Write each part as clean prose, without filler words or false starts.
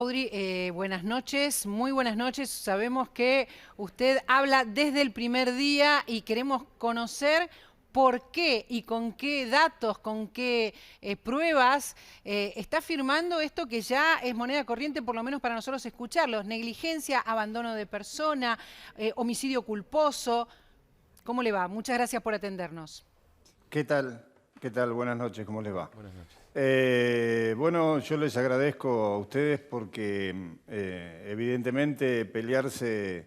Audrey, buenas noches, muy buenas noches. Sabemos que usted habla desde el primer día y queremos conocer por qué y con qué datos, con qué pruebas está firmando esto que ya es moneda corriente, por lo menos para nosotros escucharlos. Negligencia, abandono de persona, homicidio culposo. ¿Cómo le va? Muchas gracias por atendernos. ¿Qué tal? ¿Qué tal? Buenas noches, ¿cómo les va? Buenas noches. Bueno, yo les agradezco a ustedes porque evidentemente pelearse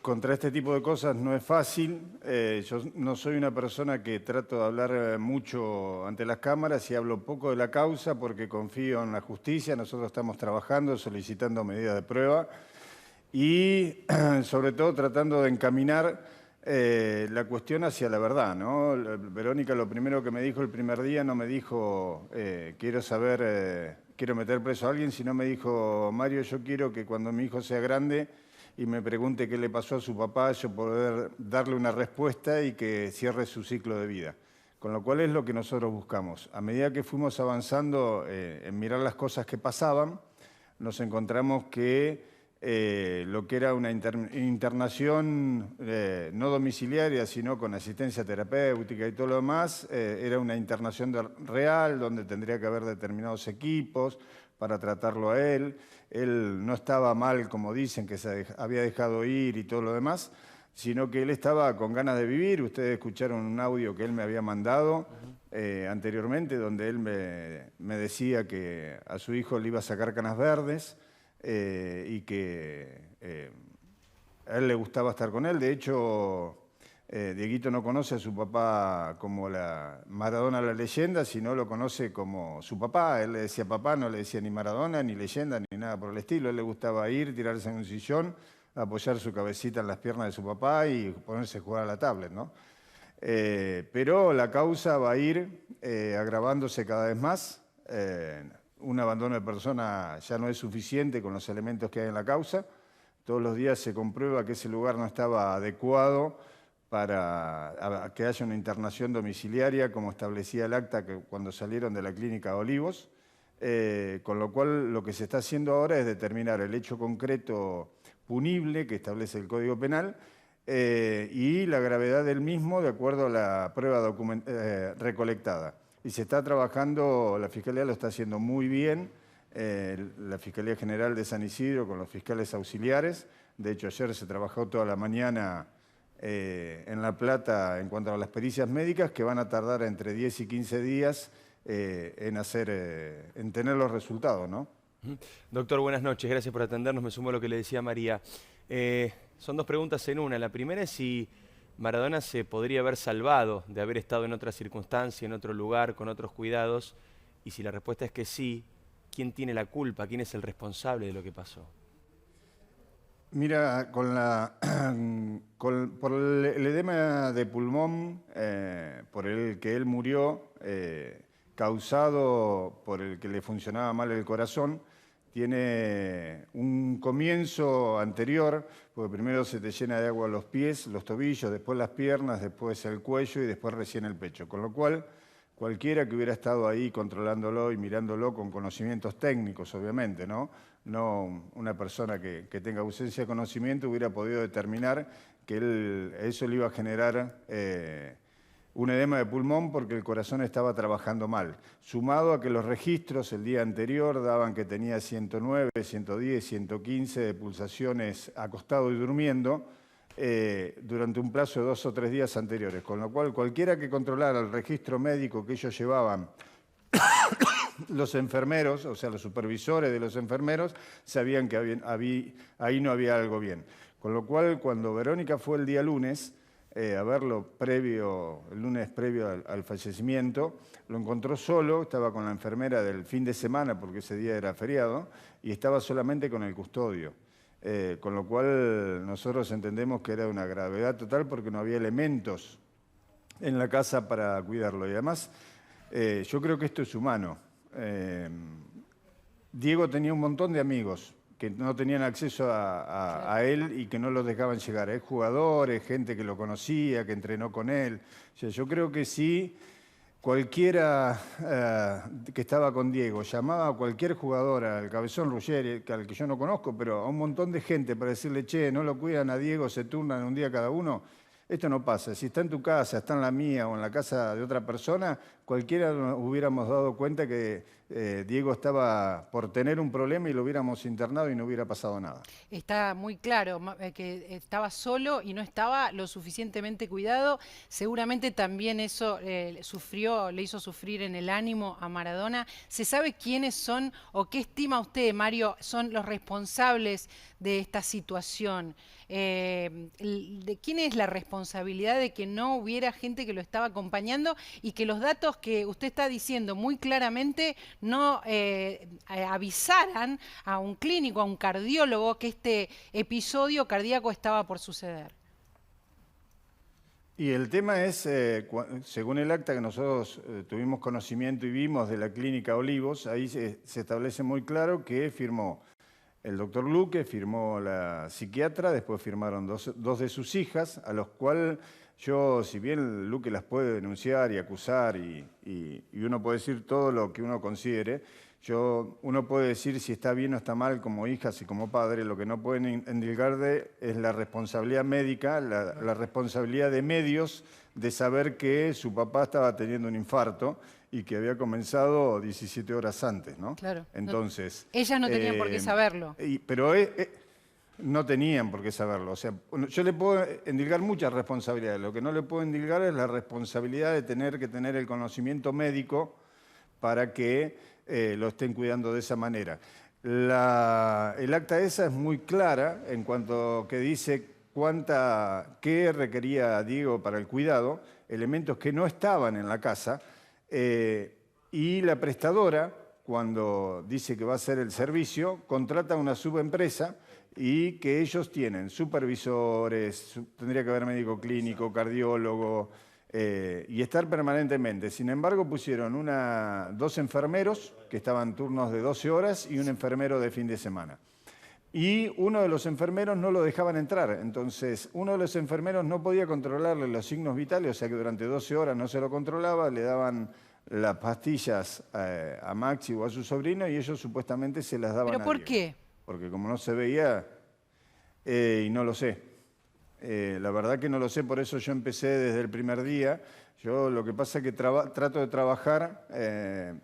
contra este tipo de cosas no es fácil. Yo no soy una persona que trato de hablar mucho ante las cámaras y hablo poco de la causa porque confío en la justicia. Nosotros estamos trabajando, solicitando medidas de prueba y sobre todo tratando de encaminar la cuestión hacia la verdad, ¿no? Verónica lo primero que me dijo el primer día no me dijo quiero saber, quiero meter preso a alguien, sino me dijo, Mario, yo quiero que cuando mi hijo sea grande y me pregunte qué le pasó a su papá, yo poder darle una respuesta y que cierre su ciclo de vida. Con lo cual es lo que nosotros buscamos. A medida que fuimos avanzando en mirar las cosas que pasaban, nos encontramos que lo que era una internación no domiciliaria, sino con asistencia terapéutica y todo lo demás, era una internación real, donde tendría que haber determinados equipos para tratarlo a él. Él no estaba mal, como dicen, que se había dejado ir y todo lo demás, sino que él estaba con ganas de vivir. Ustedes escucharon un audio que él me había mandado anteriormente, donde él me decía que a su hijo le iba a sacar canas verdes, y que a él le gustaba estar con él. De hecho, Dieguito no conoce a su papá como Maradona la leyenda, sino lo conoce como su papá. Él le decía papá, no le decía ni Maradona, ni leyenda, ni nada por el estilo. A él le gustaba ir, tirarse en un sillón, apoyar su cabecita en las piernas de su papá y ponerse a jugar a la tablet, ¿no? Pero la causa va a ir agravándose cada vez más. Un abandono de persona ya no es suficiente con los elementos que hay en la causa. Todos los días se comprueba que ese lugar no estaba adecuado para que haya una internación domiciliaria, como establecía el acta que cuando salieron de la clínica Olivos. Con lo cual lo que se está haciendo ahora es determinar el hecho concreto punible que establece el Código Penal y la gravedad del mismo de acuerdo a la prueba recolectada. Y se está trabajando, la Fiscalía lo está haciendo muy bien, la Fiscalía General de San Isidro con los fiscales auxiliares. De hecho, ayer se trabajó toda la mañana en La Plata en cuanto a las pericias médicas, que van a tardar entre 10 y 15 días en tener los resultados, ¿no? Doctor, buenas noches. Gracias por atendernos. Me sumo a lo que le decía María. Son dos preguntas en una. La primera es si Maradona se podría haber salvado de haber estado en otra circunstancia, en otro lugar, con otros cuidados. Y si la respuesta es que sí, ¿quién tiene la culpa? ¿Quién es el responsable de lo que pasó? Mira, por el edema de pulmón por el que él murió, causado por el que le funcionaba mal el corazón, tiene un comienzo anterior, porque primero se te llena de agua los pies, los tobillos, después las piernas, después el cuello y después recién el pecho. Con lo cual, cualquiera que hubiera estado ahí controlándolo y mirándolo con conocimientos técnicos, obviamente, ¿no? No una persona que tenga ausencia de conocimiento hubiera podido determinar que eso le iba a generar un edema de pulmón porque el corazón estaba trabajando mal. Sumado a que los registros el día anterior daban que tenía 109, 110, 115 de pulsaciones acostado y durmiendo durante un plazo de 2 o 3 días anteriores. Con lo cual, cualquiera que controlara el registro médico que ellos llevaban, los enfermeros, o sea, los supervisores de los enfermeros, sabían que ahí no había algo bien. Con lo cual, cuando Verónica fue el día lunes a verlo el lunes previo al fallecimiento, lo encontró solo, estaba con la enfermera del fin de semana, porque ese día era feriado, y estaba solamente con el custodio. Con lo cual nosotros entendemos que era de una gravedad total porque no había elementos en la casa para cuidarlo. Y además, yo creo que esto es humano. Diego tenía un montón de amigos que no tenían acceso a él y que no los dejaban llegar. Jugadores, gente que lo conocía, que entrenó con él. O sea, yo creo que sí, cualquiera que estaba con Diego llamaba a cualquier jugador, al Cabezón Ruggeri, al que yo no conozco, pero a un montón de gente para decirle, che, no lo cuidan a Diego, se turnan un día cada uno. Esto no pasa. Si está en tu casa, está en la mía o en la casa de otra persona, cualquiera nos hubiéramos dado cuenta que Diego estaba por tener un problema y lo hubiéramos internado y no hubiera pasado nada. Está muy claro que estaba solo y no estaba lo suficientemente cuidado. Seguramente también eso le hizo sufrir en el ánimo a Maradona. ¿Se sabe quiénes son o qué estima usted, Mario, son los responsables de esta situación? ¿De quién es la responsabilidad de que no hubiera gente que lo estaba acompañando y que los datos que usted está diciendo muy claramente no avisaran a un clínico, a un cardiólogo, que este episodio cardíaco estaba por suceder? Y el tema es, según el acta que nosotros tuvimos conocimiento y vimos de la clínica Olivos, ahí se establece muy claro que firmó el doctor Luque, firmó la psiquiatra, después firmaron dos de sus hijas, a los cuales yo, si bien Luque las puede denunciar y acusar y uno puede decir todo lo que uno considere, uno puede decir si está bien o está mal como hijas y como padre, lo que no pueden endilgar es la responsabilidad médica, la responsabilidad de medios de saber que su papá estaba teniendo un infarto y que había comenzado 17 horas antes, ¿no? Claro. Entonces, ellas no tenían por qué saberlo. Pero no tenían por qué saberlo. O sea, yo le puedo endilgar muchas responsabilidades. Lo que no le puedo endilgar es la responsabilidad de tener que tener el conocimiento médico para que lo estén cuidando de esa manera. El acta esa es muy clara en cuanto que dice qué requería Diego para el cuidado, elementos que no estaban en la casa, y la prestadora, cuando dice que va a hacer el servicio, contrata una subempresa y que ellos tienen supervisores, tendría que haber médico clínico, cardiólogo, y estar permanentemente. Sin embargo, pusieron dos enfermeros que estaban turnos de 12 horas y un enfermero de fin de semana. Y uno de los enfermeros no lo dejaban entrar. Entonces, uno de los enfermeros no podía controlarle los signos vitales, o sea que durante 12 horas no se lo controlaba, le daban las pastillas a Maxi o a su sobrino y ellos supuestamente se las daban a ¿Pero por Diego. qué? Porque como no se veía, y no lo sé. La verdad que no lo sé, por eso yo empecé desde el primer día. Yo lo que pasa es que trato de trabajar,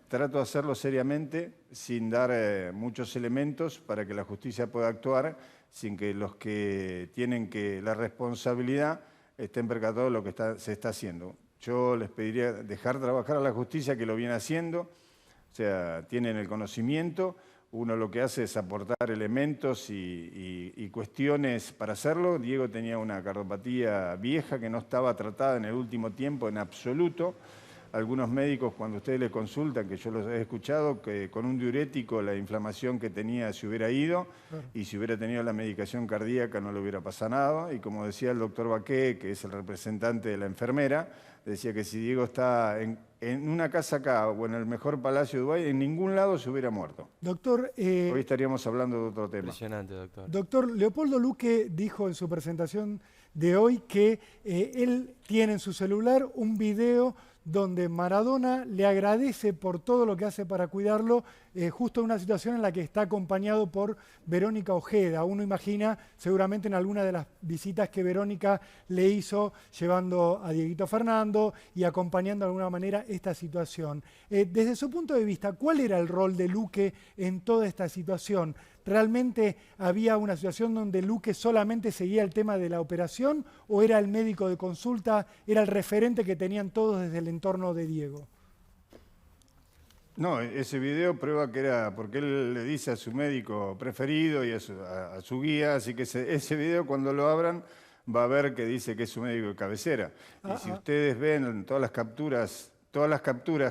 trato de hacerlo seriamente, sin dar muchos elementos para que la justicia pueda actuar, sin que los que tienen la responsabilidad estén percatados de lo que se está haciendo. Yo les pediría dejar trabajar a la justicia, que lo viene haciendo, o sea, tienen el conocimiento. Uno lo que hace es aportar elementos y cuestiones para hacerlo. Diego tenía una cardiopatía vieja que no estaba tratada en el último tiempo en absoluto. Algunos médicos, cuando ustedes le consultan, que yo los he escuchado, que con un diurético la inflamación que tenía se hubiera ido y si hubiera tenido la medicación cardíaca no le hubiera pasado nada. Y como decía el doctor Baqué, que es el representante de la enfermera, decía que si Diego está en una casa acá o en el mejor palacio de Dubái, en ningún lado se hubiera muerto. Doctor, hoy estaríamos hablando de otro tema. Impresionante, doctor. Doctor, Leopoldo Luque dijo en su presentación de hoy que él tiene en su celular un video donde Maradona le agradece por todo lo que hace para cuidarlo, justo en una situación en la que está acompañado por Verónica Ojeda. Uno imagina seguramente en alguna de las visitas que Verónica le hizo, llevando a Dieguito Fernando y acompañando de alguna manera esta situación. Desde su punto de vista, ¿cuál era el rol de Luque en toda esta situación? ¿Realmente había una situación donde Luque solamente seguía el tema de la operación o era el médico de consulta, era el referente que tenían todos desde el entorno de Diego? No, ese video prueba que era porque él le dice a su médico preferido y a su guía, así que ese video cuando lo abran va a ver que dice que es su médico de cabecera. Y si ustedes ven todas las capturas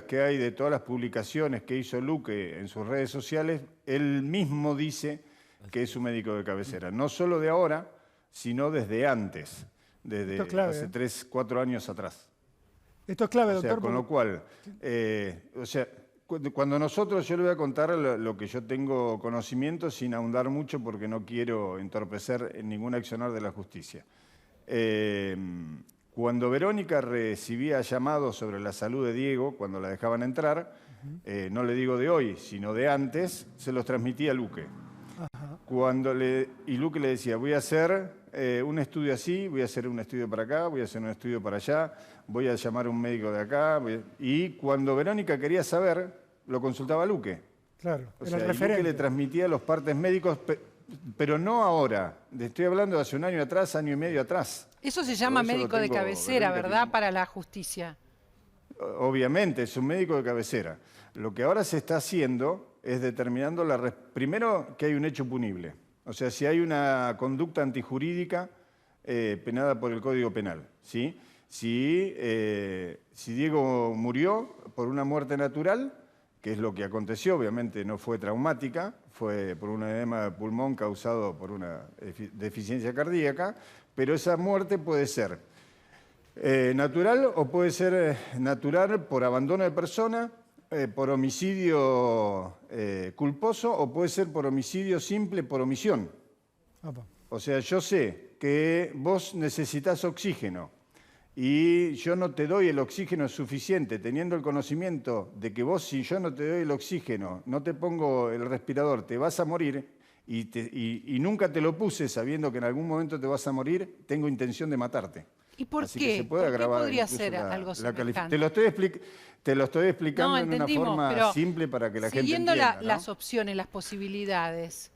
que hay de todas las publicaciones que hizo Luque en sus redes sociales, él mismo dice que es su médico de cabecera. No solo de ahora, sino desde antes, desde hace 3, 4 años atrás. Esto es clave, o sea, doctor. Con lo cual, cuando yo le voy a contar lo que yo tengo conocimiento sin ahondar mucho porque no quiero entorpecer en ningún accionar de la justicia. Cuando Verónica recibía llamados sobre la salud de Diego, cuando la dejaban entrar, no le digo de hoy, sino de antes, se los transmitía a Luque. Y Luque le decía, voy a hacer un estudio así, voy a hacer un estudio para acá, voy a hacer un estudio para allá, voy a llamar a un médico de acá. Y cuando Verónica quería saber, lo consultaba a Luque. Claro, O era sea, el referente. Luque le transmitía los partes médicos, pero no ahora. Estoy hablando de hace un año atrás, año y medio atrás. Eso se llama Todo eso lo médico de tengo, cabecera, Verónica, ¿verdad? Para la justicia. Obviamente, es un médico de cabecera. Lo que ahora se está haciendo es determinando primero que hay un hecho punible. O sea, si hay una conducta antijurídica penada por el Código Penal. ¿Sí? Si Diego murió por una muerte natural, que es lo que aconteció, obviamente no fue traumática, fue por un edema de pulmón causado por una deficiencia cardíaca, pero esa muerte puede ser natural o puede ser natural por abandono de persona, por homicidio culposo o puede ser por homicidio simple por omisión. Opa. O sea, yo sé que vos necesitas oxígeno y yo no te doy el oxígeno suficiente, teniendo el conocimiento de que vos, si yo no te doy el oxígeno, no te pongo el respirador, te vas a morir y nunca te lo puse sabiendo que en algún momento te vas a morir, tengo intención de matarte. ¿Y por Así qué? que se puede ¿Por qué agravar podría incluso ser algo semejante? te lo estoy explicando No, en una entendimos, forma pero simple para que la gente siguiendo entienda, ¿no? las opciones, las posibilidades,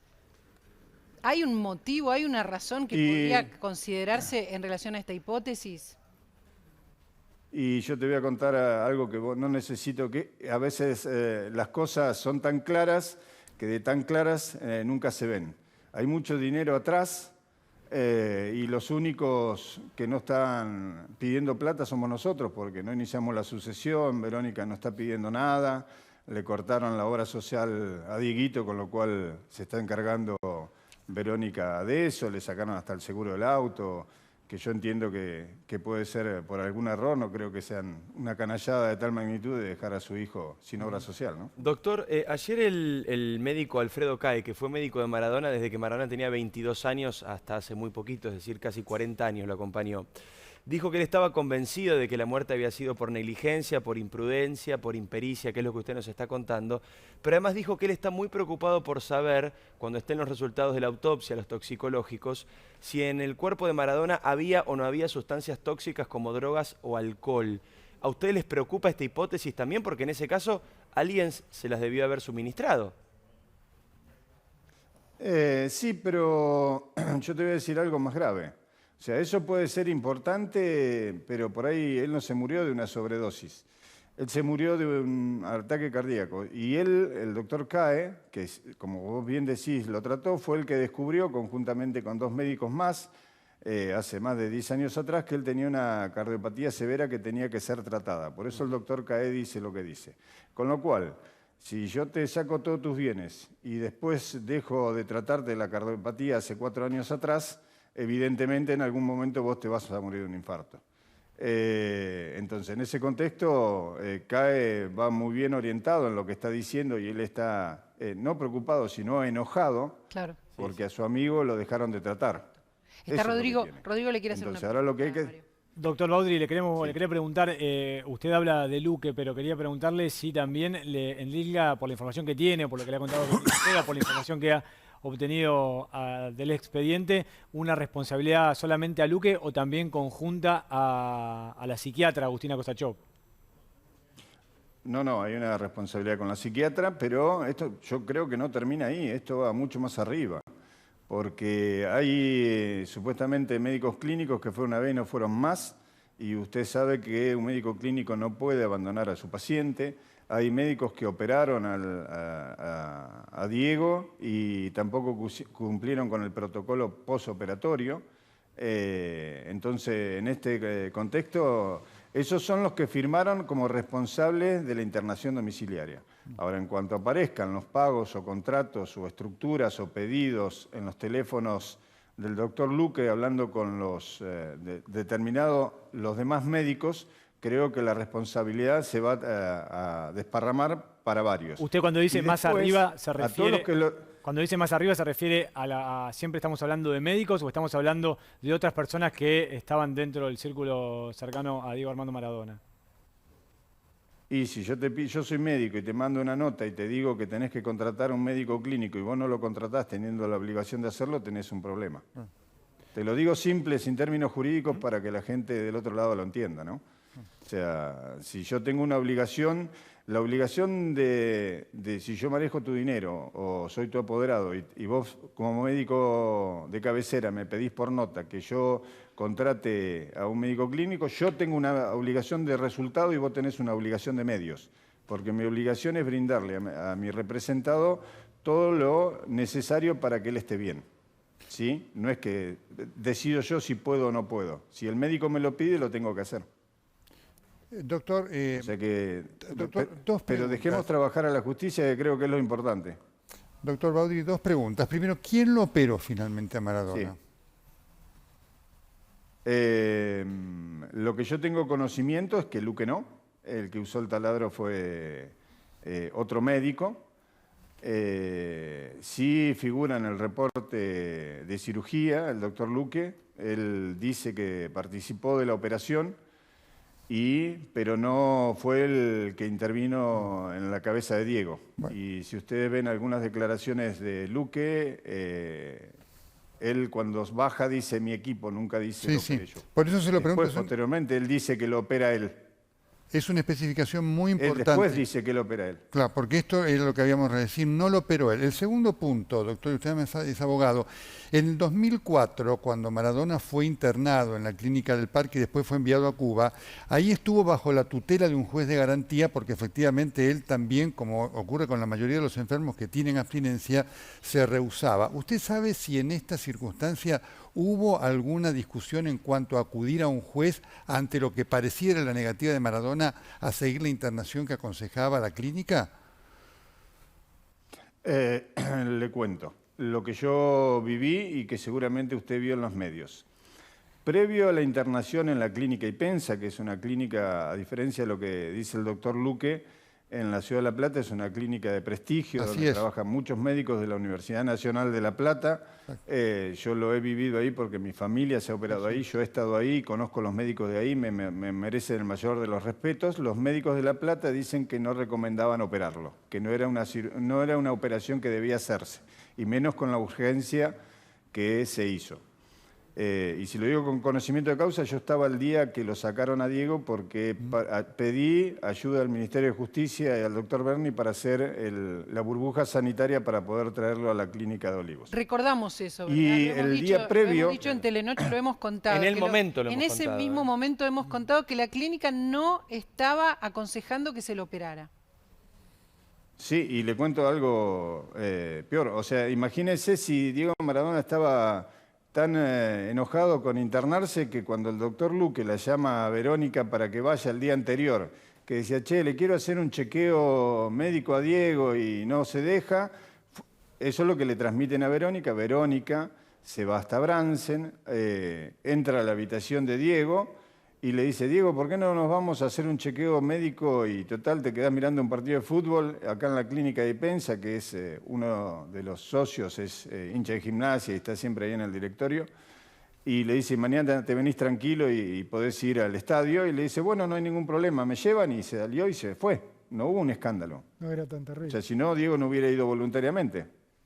¿hay un motivo, hay una razón que podría considerarse en relación a esta hipótesis? Y yo te voy a contar algo que vos no necesito, que a veces las cosas son tan claras que de tan claras nunca se ven. Hay mucho dinero atrás y los únicos que no están pidiendo plata somos nosotros, porque no iniciamos la sucesión, Verónica no está pidiendo nada, le cortaron la obra social a Dieguito, con lo cual se está encargando Verónica de eso, le sacaron hasta el seguro del auto, que yo entiendo que puede ser por algún error, no creo que sean una canallada de tal magnitud de dejar a su hijo sin obra social, ¿no? Doctor, ayer el médico Alfredo Cae, que fue médico de Maradona desde que Maradona tenía 22 años hasta hace muy poquito, es decir, casi 40 años lo acompañó, dijo que él estaba convencido de que la muerte había sido por negligencia, por imprudencia, por impericia, que es lo que usted nos está contando, pero además dijo que él está muy preocupado por saber, cuando estén los resultados de la autopsia, los toxicológicos, si en el cuerpo de Maradona había o no había sustancias tóxicas como drogas o alcohol. ¿A ustedes les preocupa esta hipótesis también? Porque en ese caso alguien se las debió haber suministrado. Sí, pero yo te voy a decir algo más grave. O sea, eso puede ser importante, pero por ahí él no se murió de una sobredosis. Él se murió de un ataque cardíaco. Y él, el doctor Cae, que como vos bien decís, lo trató, fue el que descubrió, conjuntamente con 2 médicos más, hace más de 10 años atrás, que él tenía una cardiopatía severa que tenía que ser tratada. Por eso el doctor Cae dice lo que dice. Con lo cual, si yo te saco todos tus bienes y después dejo de tratarte la cardiopatía hace 4 años atrás, evidentemente en algún momento vos te vas a morir de un infarto. Entonces, en ese contexto, Cae va muy bien orientado en lo que está diciendo y él está no preocupado, sino enojado, Claro. porque a su amigo lo dejaron de tratar. Eso Está es lo que Rodrigo, tiene. Rodrigo le quiere hacer Entonces, una ahora lo que hay pregunta, que... Mario. Doctor Baudry, le quería preguntar, usted habla de Luque, pero quería preguntarle si también le endilga, por la información que tiene, por lo que le ha contado, por la información que ha obtenido del expediente, una responsabilidad solamente a Luque o también conjunta a la psiquiatra Agustina Kosachov. No, hay una responsabilidad con la psiquiatra, pero esto yo creo que no termina ahí, esto va mucho más arriba. Porque hay supuestamente médicos clínicos que fueron una vez y no fueron más, y usted sabe que un médico clínico no puede abandonar a su paciente. Hay médicos que operaron a Diego y tampoco cumplieron con el protocolo posoperatorio. Entonces, en este contexto, esos son los que firmaron como responsables de la internación domiciliaria. Ahora, en cuanto aparezcan los pagos o contratos o estructuras o pedidos en los teléfonos del doctor Luque hablando con los los demás médicos, creo que la responsabilidad se va a desparramar para varios. Usted cuando dice Y más después, arriba se a todos refiere... los que Cuando dice más arriba, ¿se refiere siempre estamos hablando de médicos o estamos hablando de otras personas que estaban dentro del círculo cercano a Diego Armando Maradona? Y si yo soy médico y te mando una nota y te digo que tenés que contratar a un médico clínico y vos no lo contratás teniendo la obligación de hacerlo, tenés un problema. Te lo digo simple, sin términos jurídicos, para que la gente del otro lado lo entienda, ¿no? O sea, si yo tengo una obligación, la obligación de si yo manejo tu dinero o soy tu apoderado y vos como médico de cabecera me pedís por nota que yo contrate a un médico clínico, yo tengo una obligación de resultado y vos tenés una obligación de medios, porque mi obligación es brindarle a mi representado todo lo necesario para que él esté bien. ¿Sí? No es que decido yo si puedo o no puedo. Si el médico me lo pide, lo tengo que hacer. Doctor, o sea que, dos pero dejemos preguntas. trabajar a la justicia, que creo que es lo importante. Doctor Baudry, dos preguntas. Primero, ¿quién lo operó finalmente a Maradona? Sí. Lo que yo tengo conocimiento es que Luque no. El que usó el taladro fue otro médico. Sí figura en el reporte de cirugía el doctor Luque. Él dice que participó de la operación, pero no fue el que intervino en la cabeza de Diego. Bueno. Y si ustedes ven algunas declaraciones de Luque, él cuando baja dice mi equipo, nunca dice lo operé yo. Por eso se lo pregunto. Después, posteriormente, él dice que lo opera él. Es una especificación muy importante. Él después dice que lo opera él. Claro, porque esto era lo que habíamos de decir, no lo operó él. El segundo punto, doctor, usted es abogado. En el 2004, cuando Maradona fue internado en la clínica del Parque y después fue enviado a Cuba, ahí estuvo bajo la tutela de un juez de garantía porque efectivamente él también, como ocurre con la mayoría de los enfermos que tienen abstinencia, se rehusaba. ¿Usted sabe si en esta circunstancia hubo alguna discusión en cuanto a acudir a un juez ante lo que pareciera la negativa de Maradona a seguir la internación que aconsejaba la clínica? Le cuento lo que yo viví y que seguramente usted vio en los medios. Previo a la internación en la clínica Ipensa, que es una clínica, a diferencia de lo que dice el doctor Luque, en la Ciudad de La Plata es una clínica de prestigio, donde trabajan muchos médicos de la Universidad Nacional de La Plata. Yo lo he vivido ahí porque mi familia se ha operado ahí, yo he estado ahí, conozco los médicos de ahí, me merecen el mayor de los respetos. Los médicos de La Plata dicen que no recomendaban operarlo, que no era una operación que debía hacerse, y menos con la urgencia que se hizo. Y si lo digo con conocimiento de causa, yo estaba el día que lo sacaron a Diego porque pedí ayuda al Ministerio de Justicia y al doctor Berni para hacer la burbuja sanitaria para poder traerlo a la clínica de Olivos. Recordamos eso, ¿verdad? Y el día previo... Lo hemos dicho en Telenoche, lo hemos contado. En el momento lo hemos contado. En ese mismo momento hemos contado que la clínica no estaba aconsejando que se lo operara. Sí, y le cuento algo peor. O sea, imagínense si Diego Maradona estaba tan enojado con internarse que cuando el doctor Luque la llama a Verónica para que vaya el día anterior, que decía, che, le quiero hacer un chequeo médico a Diego y no se deja, eso es lo que le transmiten a Verónica. Verónica se va hasta Bransen, entra a la habitación de Diego y le dice, Diego, ¿por qué no nos vamos a hacer un chequeo médico y total te quedás mirando un partido de fútbol acá en la clínica de Ipensa, que es uno de los socios, es hincha de Gimnasia y está siempre ahí en el directorio? Y le dice, mañana te venís tranquilo y podés ir al estadio. Y le dice, bueno, no hay ningún problema, me llevan, y se salió y se fue. No hubo un escándalo. No era tan terrible. O sea, si no, Diego no hubiera ido voluntariamente.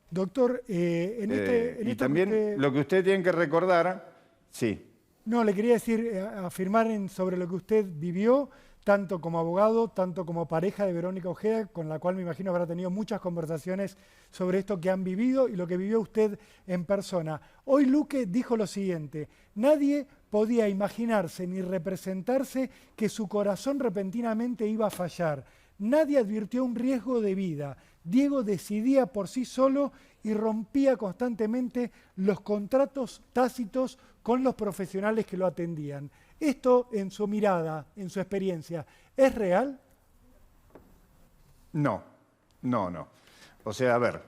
Doctor, y también lo que usted tiene que recordar, sí. No, le quería decir, afirmar sobre lo que usted vivió, tanto como abogado, tanto como pareja de Verónica Ojeda, con la cual me imagino habrá tenido muchas conversaciones sobre esto que han vivido y lo que vivió usted en persona. Hoy Luque dijo lo siguiente: nadie podía imaginarse ni representarse que su corazón repentinamente iba a fallar. Nadie advirtió un riesgo de vida. Diego decidía por sí solo y rompía constantemente los contratos tácitos con los profesionales que lo atendían. ¿Esto, en su mirada, en su experiencia, es real? No. O sea, a ver,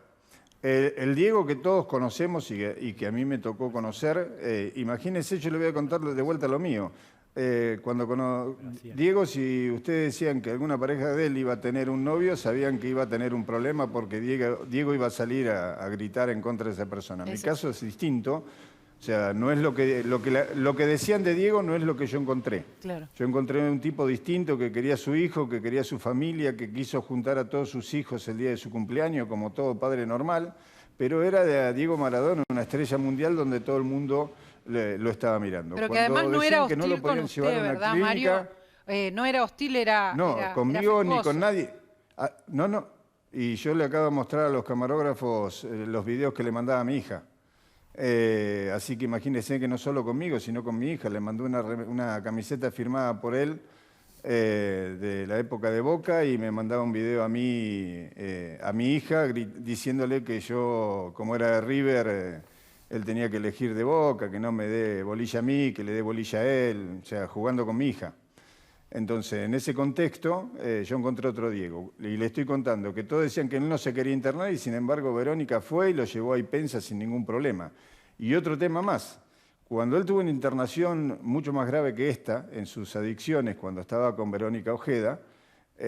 el Diego que todos conocemos y que a mí me tocó conocer, imagínense, yo le voy a contar de vuelta lo mío. Diego, si ustedes decían que alguna pareja de él iba a tener un novio, sabían que iba a tener un problema porque Diego iba a salir a gritar en contra de esa persona. En mi caso es distinto. O sea, no es lo que decían de Diego no es lo que yo encontré. Claro. Yo encontré un tipo distinto que quería a su hijo, que quería a su familia, que quiso juntar a todos sus hijos el día de su cumpleaños, como todo padre normal, pero era de Diego Maradona, una estrella mundial donde todo el mundo lo estaba mirando. Pero que Cuando además no era decían que no hostil lo con podían usted, llevar a una ¿verdad, clínica, Mario? No era hostil, era conmigo ni afectuoso. con nadie. No. Y yo le acabo de mostrar a los camarógrafos los videos que le mandaba a mi hija. Así que imagínense que no solo conmigo, sino con mi hija. Le mandó una camiseta firmada por él de la época de Boca y me mandaba un video a mi hija diciéndole que yo, como era de River, él tenía que elegir de Boca, que no me dé bolilla a mí, que le dé bolilla a él, o sea, jugando con mi hija. Entonces, en ese contexto, yo encontré otro Diego. Y le estoy contando que todos decían que él no se quería internar y, sin embargo, Verónica fue y lo llevó a Ipensa sin ningún problema. Y otro tema más. Cuando él tuvo una internación mucho más grave que esta, en sus adicciones, cuando estaba con Verónica Ojeda, a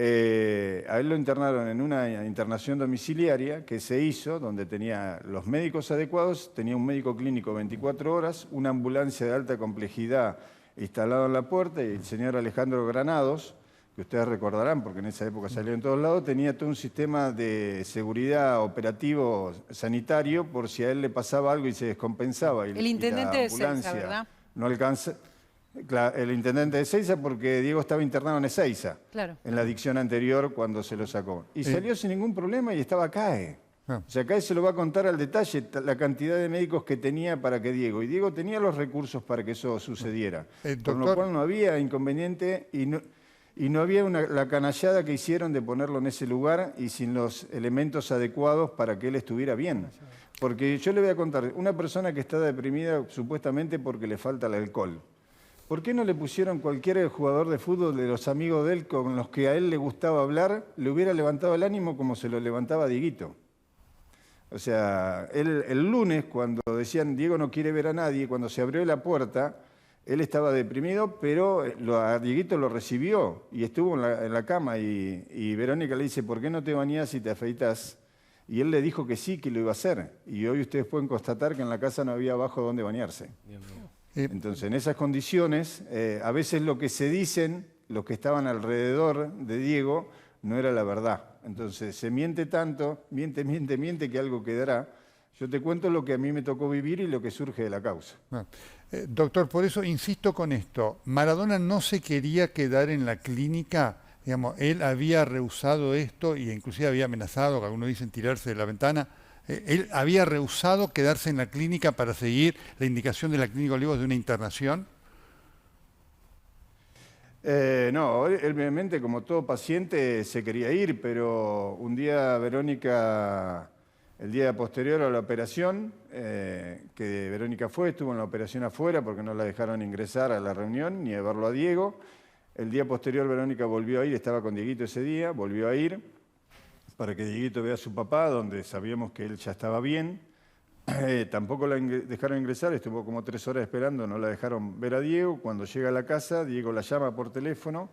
él lo internaron en una internación domiciliaria que se hizo, donde tenía los médicos adecuados, tenía un médico clínico 24 horas, una ambulancia de alta complejidad instalado en la puerta, y el señor Alejandro Granados, que ustedes recordarán porque en esa época salió en todos lados, tenía todo un sistema de seguridad operativo sanitario por si a él le pasaba algo y se descompensaba. El intendente de Ezeiza, ¿verdad? No alcanza. Claro, el intendente de Ezeiza, porque Diego estaba internado en Ezeiza, claro, en la adicción anterior cuando se lo sacó. Y salió sin ningún problema y estaba CAE. O sea, CAE se lo va a contar al detalle la cantidad de médicos que tenía para que Diego. Y Diego tenía los recursos para que eso sucediera. Por lo cual no había inconveniente y no había la canallada que hicieron de ponerlo en ese lugar y sin los elementos adecuados para que él estuviera bien. Porque yo le voy a contar, una persona que está deprimida supuestamente porque le falta el alcohol. ¿Por qué no le pusieron cualquier jugador de fútbol de los amigos de él con los que a él le gustaba hablar, le hubiera levantado el ánimo como se lo levantaba Dieguito? O sea, él, el lunes, cuando decían Diego no quiere ver a nadie, cuando se abrió la puerta, él estaba deprimido, pero a Dieguito lo recibió y estuvo en la cama y Verónica le dice, ¿por qué no te bañás y te afeitás? Y él le dijo que sí, que lo iba a hacer. Y hoy ustedes pueden constatar que en la casa no había abajo donde bañarse. Entonces, en esas condiciones, a veces lo que se dicen, los que estaban alrededor de Diego, no era la verdad. Entonces, se miente tanto, miente, que algo quedará. Yo te cuento lo que a mí me tocó vivir y lo que surge de la causa. Doctor, por eso insisto con esto. Maradona no se quería quedar en la clínica, digamos, él había rehusado esto y inclusive había amenazado, que algunos dicen tirarse de la ventana. Él había rehusado quedarse en la clínica para seguir la indicación de la Clínica Olivos de una internación. No, él obviamente como todo paciente se quería ir, pero un día Verónica, el día posterior a la operación, que Verónica estuvo en la operación afuera porque no la dejaron ingresar a la reunión ni a verlo a Diego. El día posterior Verónica volvió a ir, estaba con Dieguito ese día, volvió a ir para que Dieguito vea a su papá, donde sabíamos que él ya estaba bien. Tampoco la dejaron ingresar, estuvo como 3 horas esperando, no la dejaron ver a Diego. Cuando llega a la casa, Diego la llama por teléfono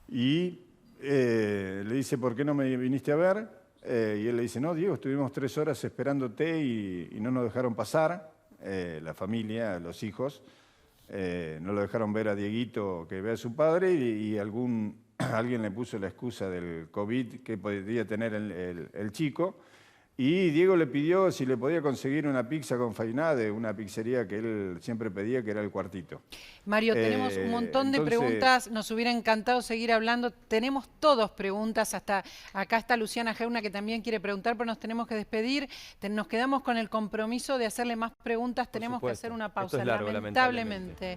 y le dice, ¿por qué no me viniste a ver? Y él le dice, no, Diego, estuvimos 3 horas esperándote y no nos dejaron pasar, la familia, los hijos, no lo dejaron ver a Dieguito que vea a su padre y alguien le puso la excusa del COVID que podía tener el chico. Y Diego le pidió si le podía conseguir una pizza con fainá de una pizzería que él siempre pedía, que era el Cuartito. Mario, tenemos un montón de preguntas, nos hubiera encantado seguir hablando. Tenemos todos preguntas, hasta acá está Luciana Geuna que también quiere preguntar, pero nos tenemos que despedir. Nos quedamos con el compromiso de hacerle más preguntas, tenemos que hacer una pausa, Esto es largo, lamentablemente.